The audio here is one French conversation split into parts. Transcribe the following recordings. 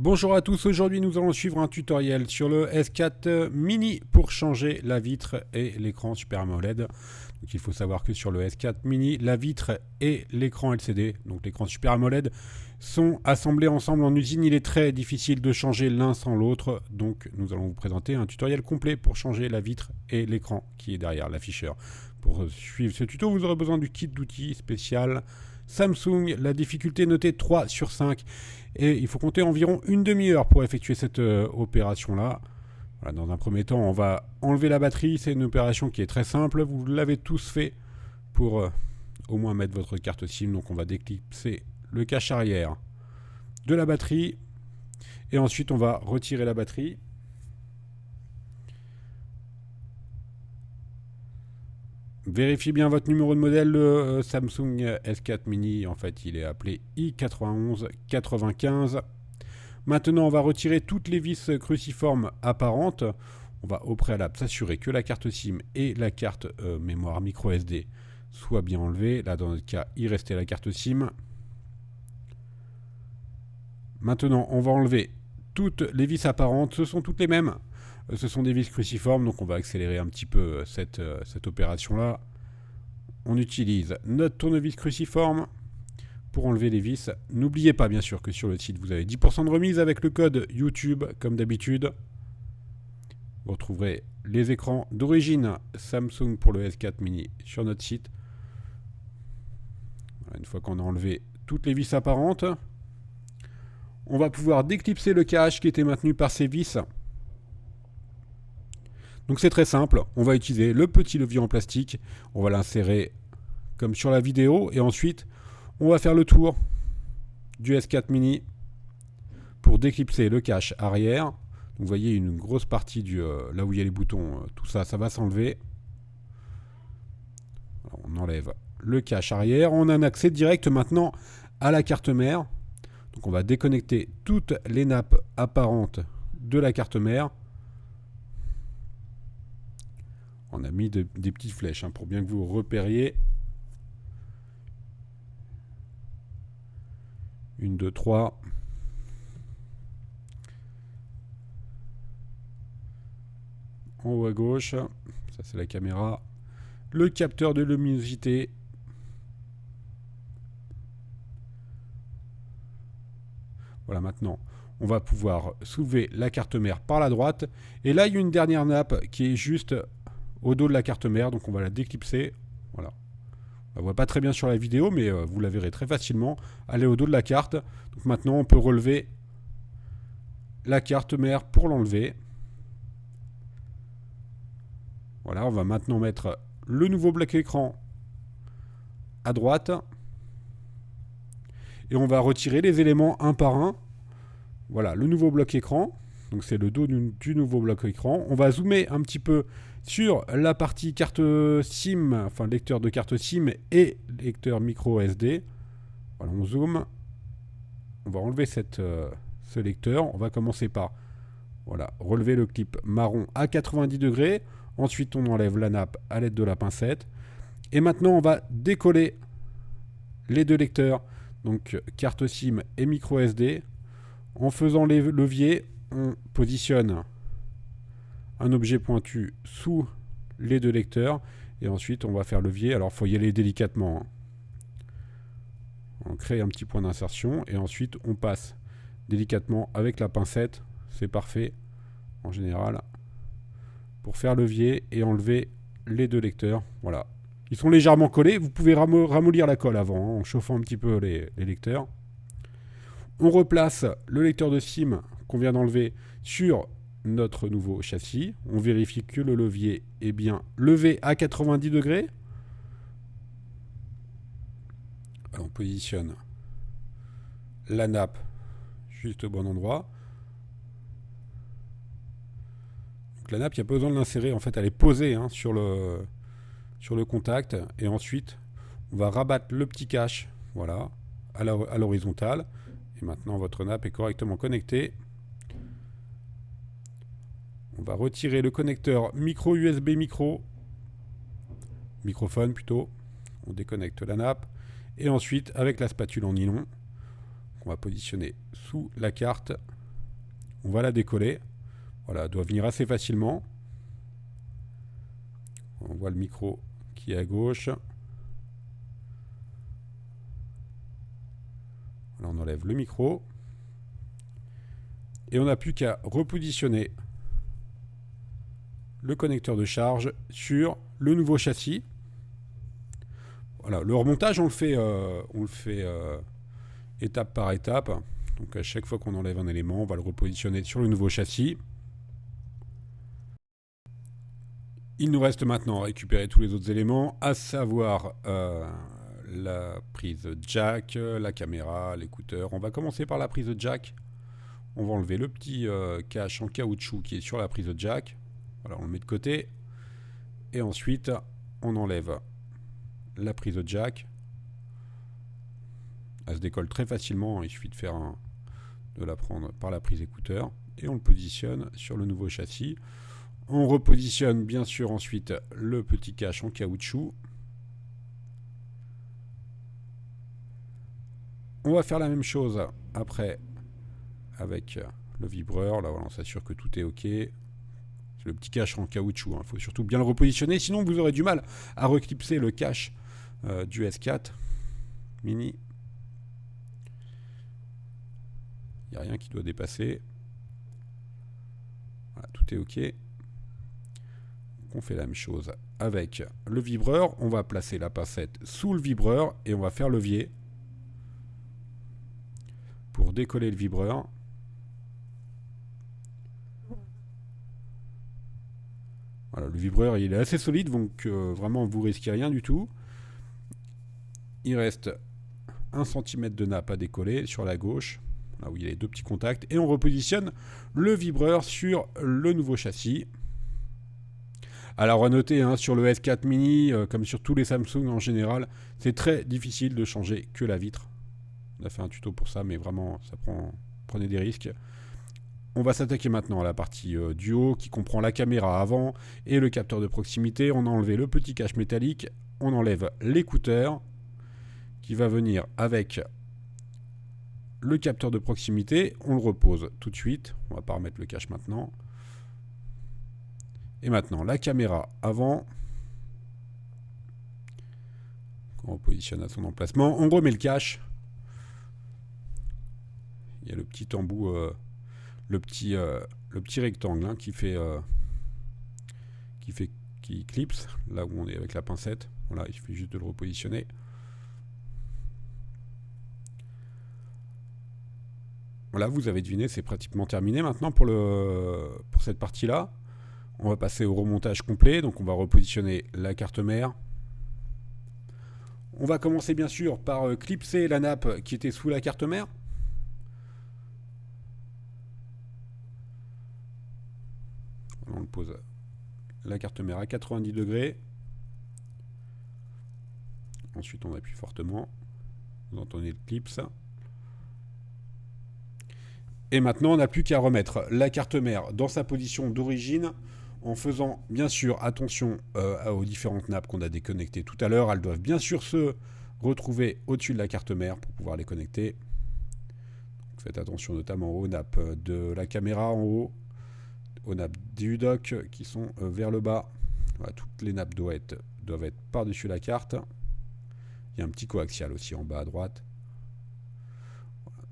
Bonjour à tous, aujourd'hui nous allons suivre un tutoriel sur le S4 Mini pour changer la vitre et l'écran Super AMOLED. Donc il faut savoir que sur le S4 Mini, la vitre et l'écran LCD, donc l'écran Super AMOLED, sont assemblés ensemble en usine. Il est très difficile de changer l'un sans l'autre, donc nous allons vous présenter un tutoriel complet pour changer la vitre et l'écran qui est derrière l'afficheur. Pour suivre ce tuto, vous aurez besoin du kit d'outils spécial Samsung, la difficulté notée 3 sur 5. Et il faut compter environ une demi-heure pour effectuer cette opération-là. Voilà, dans un premier temps, on va enlever la batterie. C'est une opération qui est très simple. Vous l'avez tous fait pour au moins mettre votre carte SIM. Donc on va déclipser le cache arrière de la batterie. Et ensuite, on va retirer la batterie. Vérifiez bien votre numéro de modèle. Le Samsung S4 Mini, en fait, il est appelé i9195. Maintenant, on va retirer toutes les vis cruciformes apparentes. On va au préalable s'assurer que la carte SIM et la carte mémoire micro SD soient bien enlevées. Là, dans notre cas, il restait la carte SIM. Maintenant, on va enlever toutes les vis apparentes. Ce sont toutes les mêmes. Ce sont des vis cruciformes, donc on va accélérer un petit peu cette opération-là. On utilise notre tournevis cruciforme pour enlever les vis. N'oubliez pas bien sûr que sur le site vous avez 10% de remise avec le code YouTube comme d'habitude. Vous retrouverez les écrans d'origine Samsung pour le S4 Mini sur notre site. Voilà, une fois qu'on a enlevé toutes les vis apparentes, on va pouvoir déclipser le cache qui était maintenu par ces vis. Donc c'est très simple, on va utiliser le petit levier en plastique, on va l'insérer comme sur la vidéo et ensuite on va faire le tour du S4 Mini pour déclipser le cache arrière. Donc, vous voyez une grosse partie là où il y a les boutons, tout ça, ça va s'enlever. On enlève le cache arrière, on a un accès direct maintenant à la carte mère. Donc on va déconnecter toutes les nappes apparentes de la carte mère. On a mis des petites flèches pour bien que vous repériez. 1, 2, 3. En haut à gauche, ça c'est la caméra. Le capteur de luminosité. Voilà, maintenant, on va pouvoir soulever la carte mère par la droite. Et là, il y a une dernière nappe qui est juste au dos de la carte mère, donc on va la déclipser. Voilà. On ne voit pas très bien sur la vidéo, mais vous la verrez très facilement. Elle est au dos de la carte. Donc maintenant, on peut relever la carte mère pour l'enlever. Voilà, on va maintenant mettre le nouveau bloc écran à droite. Et on va retirer les éléments un par un. Voilà, le nouveau bloc écran. Donc c'est le dos du nouveau bloc écran. On va zoomer un petit peu sur la partie carte SIM, enfin lecteur de carte SIM et lecteur micro SD. Voilà, on zoome. On va enlever ce lecteur. On va commencer par relever le clip marron à 90 degrés. Ensuite, on enlève la nappe à l'aide de la pincette. Et maintenant, on va décoller les deux lecteurs, donc carte SIM et micro SD. En faisant les leviers, on positionne un objet pointu sous les deux lecteurs et ensuite on va faire levier. Alors il faut y aller délicatement. On crée un petit point d'insertion et ensuite on passe délicatement avec la pincette. C'est parfait en général pour faire levier et enlever les deux lecteurs. Voilà. Ils sont légèrement collés. Vous pouvez ramollir la colle avant en chauffant un petit peu les lecteurs. On replace le lecteur de SIM qu'on vient d'enlever sur notre nouveau châssis. On vérifie que le levier est bien levé à 90 degrés. Alors on positionne la nappe juste au bon endroit. Donc la nappe, il n'y a pas besoin de l'insérer. En fait, elle est posée sur le contact. Et ensuite, on va rabattre le petit cache à l'horizontale. Et maintenant, votre nappe est correctement connectée. On va retirer le connecteur micro USB microphone plutôt. On déconnecte la nappe. Et ensuite, avec la spatule en nylon, on va positionner sous la carte On va la décoller. Voilà, elle doit venir assez facilement. On voit le micro qui est à gauche. Voilà, on enlève le micro. Et on n'a plus qu'à repositionner le connecteur de charge sur le nouveau châssis. Voilà, le remontage, on le fait étape par étape. Donc à chaque fois qu'on enlève un élément, on va le repositionner sur le nouveau châssis. Il nous reste maintenant à récupérer tous les autres éléments, à savoir la prise jack, la caméra, l'écouteur. On va commencer par la prise jack. On va enlever le petit cache en caoutchouc qui est sur la prise jack. Voilà, on le met de côté. Et ensuite, on enlève la prise jack. Elle se décolle très facilement. Il suffit de la prendre par la prise écouteur. Et on le positionne sur le nouveau châssis. On repositionne bien sûr ensuite le petit cache en caoutchouc. On va faire la même chose après avec le vibreur. Là, voilà, on s'assure que tout est OK. C'est le petit cache en caoutchouc. Il faut surtout bien le repositionner. Sinon, vous aurez du mal à reclipser le cache du S4 Mini. Il n'y a rien qui doit dépasser. Voilà, tout est OK. On fait la même chose avec le vibreur. On va placer la pincette sous le vibreur et on va faire levier pour décoller le vibreur. Voilà, le vibreur il est assez solide, donc vraiment vous risquez rien du tout. Il reste 1 cm de nappe à décoller sur la gauche, là où il y a les deux petits contacts, et on repositionne le vibreur sur le nouveau châssis. Alors à noter, sur le S4 Mini, comme sur tous les Samsung en général, c'est très difficile de changer que la vitre. On a fait un tuto pour ça, mais vraiment, prenez des risques. On va s'attaquer maintenant à la partie du haut, qui comprend la caméra avant et le capteur de proximité. On a enlevé le petit cache métallique, on enlève l'écouteur, qui va venir avec le capteur de proximité. On le repose tout de suite, on va pas remettre le cache maintenant. Et maintenant, la caméra avant. On repositionne à son emplacement. On remet le cache. Il y a le petit embout, le petit rectangle qui clipse, là où on est avec la pincette. Voilà, il suffit juste de le repositionner. Voilà, vous avez deviné, c'est pratiquement terminé maintenant pour cette partie-là. On va passer au remontage complet, donc on va repositionner la carte mère. On va commencer bien sûr par clipser la nappe qui était sous la carte mère. On pose la carte mère à 90 degrés. Ensuite on appuie fortement. Vous entendez le clip ça. Et maintenant on n'a plus qu'à remettre la carte mère dans sa position d'origine, en faisant bien sûr attention aux différentes nappes qu'on a déconnectées tout à l'heure. Elles doivent bien sûr se retrouver au-dessus de la carte mère pour pouvoir les connecter. Donc faites attention notamment aux nappes de la caméra en haut, aux nappes du dock qui sont vers le bas. Voilà, toutes les nappes doivent être par-dessus la carte. Il y a un petit coaxial aussi en bas à droite. Voilà.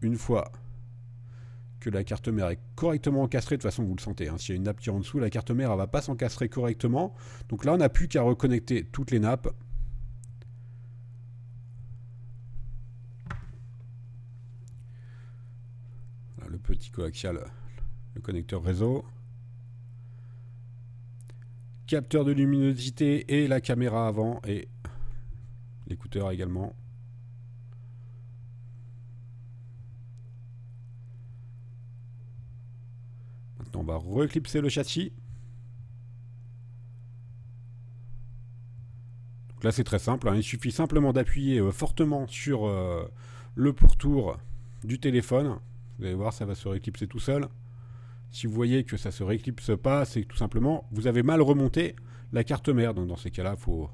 Une fois que la carte mère est correctement encastrée, de toute façon vous le sentez, s'il y a une nappe qui est en dessous, la carte mère ne va pas s'encastrer correctement. Donc là on n'a plus qu'à reconnecter toutes les nappes. Voilà, le petit coaxial, le connecteur réseau. Capteur de luminosité et la caméra avant et l'écouteur également. On va reclipser le châssis. Donc là c'est très simple, il suffit simplement d'appuyer fortement sur le pourtour du téléphone. Vous allez voir, ça va se réclipser tout seul. Si vous voyez que ça ne se réclipse pas, c'est que tout simplement vous avez mal remonté la carte mère. Donc dans ces cas-là, il faut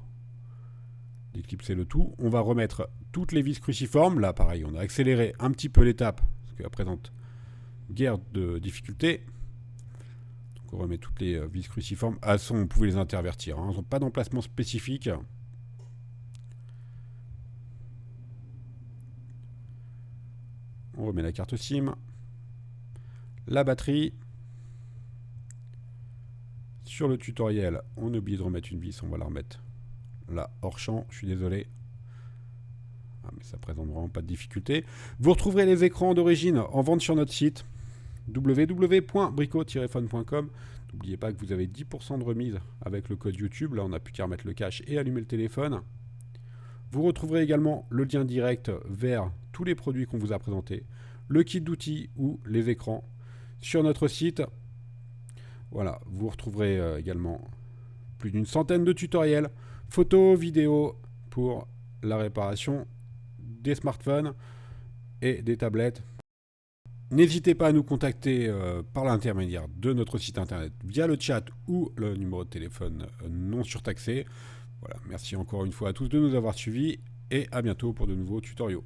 déclipser le tout. On va remettre toutes les vis cruciformes. Là pareil, on a accéléré un petit peu l'étape, parce qu'elle présente guère de difficulté. Donc on remet toutes les vis cruciformes. Ah, vous pouvez les intervertir, hein. Ils n'ont pas d'emplacement spécifique. On remet la carte SIM. La batterie. Sur le tutoriel, on a oublié de remettre une vis, on va la remettre là hors champ, je suis désolé. Ah, mais ça présente vraiment pas de difficulté. Vous retrouverez les écrans d'origine en vente sur notre site www.brico-phone.com. N'oubliez pas que vous avez 10% de remise avec le code YouTube. Là, on n'a plus qu'à remettre le cache et allumer le téléphone. Vous retrouverez également le lien direct vers tous les produits qu'on vous a présentés, le kit d'outils ou les écrans sur notre site. Voilà, vous retrouverez également plus d'une centaine de tutoriels, photos, vidéos pour la réparation des smartphones et des tablettes. N'hésitez pas à nous contacter par l'intermédiaire de notre site internet via le chat ou le numéro de téléphone non surtaxé. Voilà, merci encore une fois à tous de nous avoir suivis et à bientôt pour de nouveaux tutoriaux.